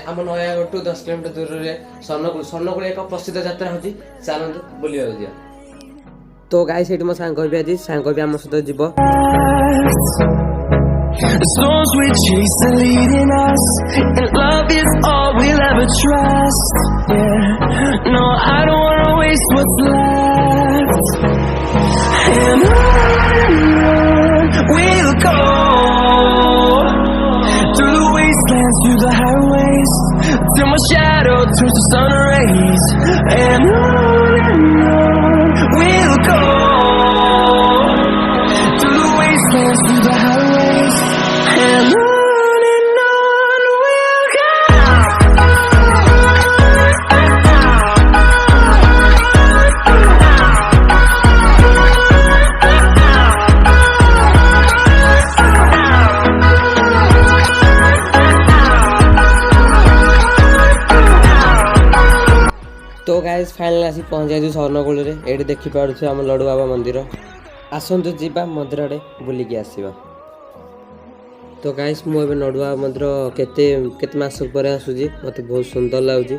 आम नयागढ़ 10 किलोमीटर दूर में शरणक एक प्रसिद्ध यात्रा होती चलतु बुलिया जा। तो गाइस सेठी मो सांग भी आज सांग भी आम सहित जीव। The storms we chase are leading us, and love is all we'll ever trust. Yeah, no, I don't wanna waste what's left. And on we'll go, through the wastelands, through the highways, till my shadow turns to sun rays. And on we'll go, through the wastelands, through the highways. And on we'll go. तो guys final आसी पहुँच जाए शरणकूल ये देखी पार्थे आम लड्डू बाबा मंदिर। आसतु जीवा मंदिर आड़े बुलिकी आसवा। तो गाइस मुझे लड्डू बाबा मंदिर केते मास पर आसूँ मत बहुत सुंदर लगुच।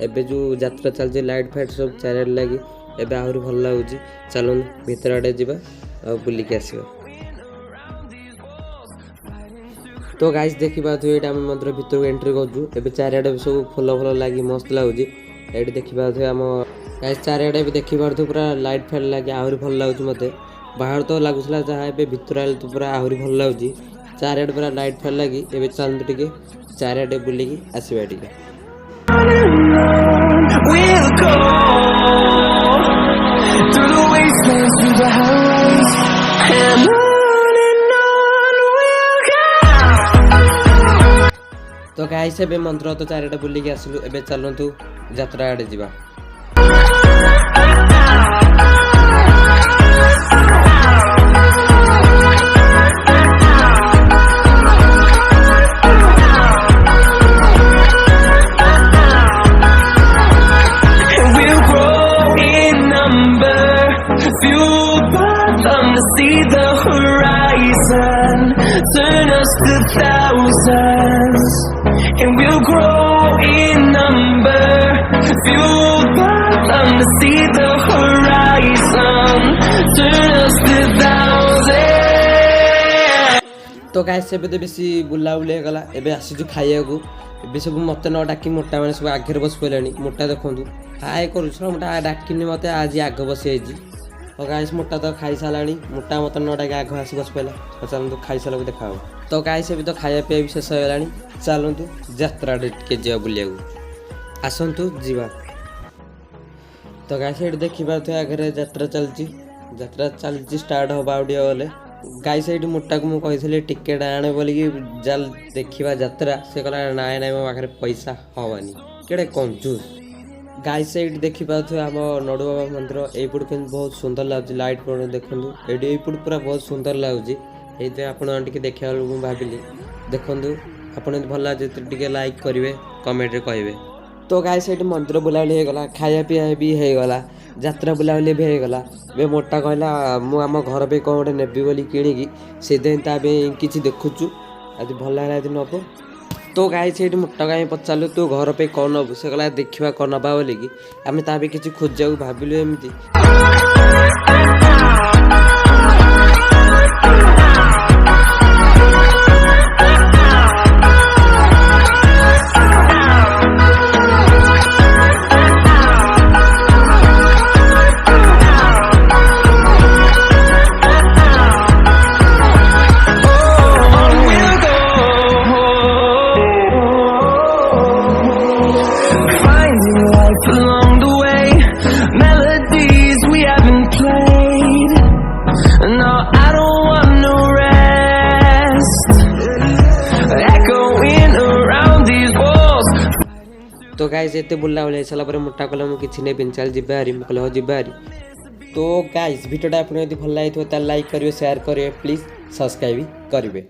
एबे जो यात्रा चलती लाइट फाइट सब चार लगी एबे आहरी भल लगुच। चलो भीतर आड़े जीवा और बुलिकी आसवा। तो गाइस देखी पार्थे ये आम मंदिर भीतर एंट्री करूँ। एबे चारिआडे सब फुल फुल लगी मस्त लगुच। ये देखी पार्थे आम गाइस चारिआडे भी देखी पार्थे पूरा लाइट फाइट लगे आहरी भल लगुच। मत बाहर तो लगुला जहाँ ए भीतर आए तो पूरा आहरी भल लगुच। चारिआडे पूरा लाइट फाइट लगी। एबे चलते टिके चारिआडे बुलिकी आसवा टिके। तो गाइस एबे मंदिर तो चारिआडे बुलिकी आसलु। एबे चलतु यात्रा आड़े जीवा। See the horizon, turn us to thousands, and we'll grow in number, fueled by them to see the horizon, turn us to thousands. तो गाइस एबे तो बेसी बुला बुले गला। एबे आसीजु खाइया को। एबे सब मते न डाकी मोटा माने सब आगे बस पइलानी। मोटा देखंतु हाय करूछ मोटा डाकिनी मते आज आग बस आइजी। तो गाइस मोटा तो खाई साराणी। मोटा मत नटा के आग आस बस पाला। तो चलतु खाई सारा को देखा। तो गाइस भी तो खाया पीया भी शेष होगा। चलतु यात्रा के जा बुलिया आसतु जीवा। तो गाइस ये देखी पार्थे आगे यात्रा चलती स्टार्ट हवा आउ गले। गाइस ये मोटा को मुझे टिकेट आने बोलिकी जाल देखा यात्रा से कहला नाई नाई मो पाखे पैसा हवानी केड़े कंजूस। गाइस ये देखी पार्थे आम लड्डू बाबा मंदिर यपट के बहुत सुंदर लगुच। लाइट पड़ देखूँ ये पूरा बहुत सुंदर लगुच। ये आपड़ी देखा मुझे भाविली देखूँ आपड़ भल लगे लाइक करेंगे कमेंट कहे। तो गाइस ये मंदिर बुलाबुली होगला खाया पीया भी होगला यात्रा बुलाबुली भी होगला। बे मोटा कहला मु आम घर पे कौन गोटे नेबी बोली किणिकी से कि देखुचु आज भल लगे आज नब। तो गाइस ये मोटा गाई पचारू तू घर पे कौन नबू से कहला देखा कौन नवा बोलिकी आम ता किसी खोजा भाविलु एमती। Along the way, melodies we haven't played. No, I don't want no rest. Echoing around these walls. तो गाइस ये बुला बुला सारा पर मोटा कहला मुझे किसी नहीं पिंचाल जीवारी मुझे हाँ जीवारी। तो गाइस भिडियोटा आपको यदि भल लगी तो लाइक करेंगे शेयर करेंगे प्लीज सब्सक्राइब करेंगे।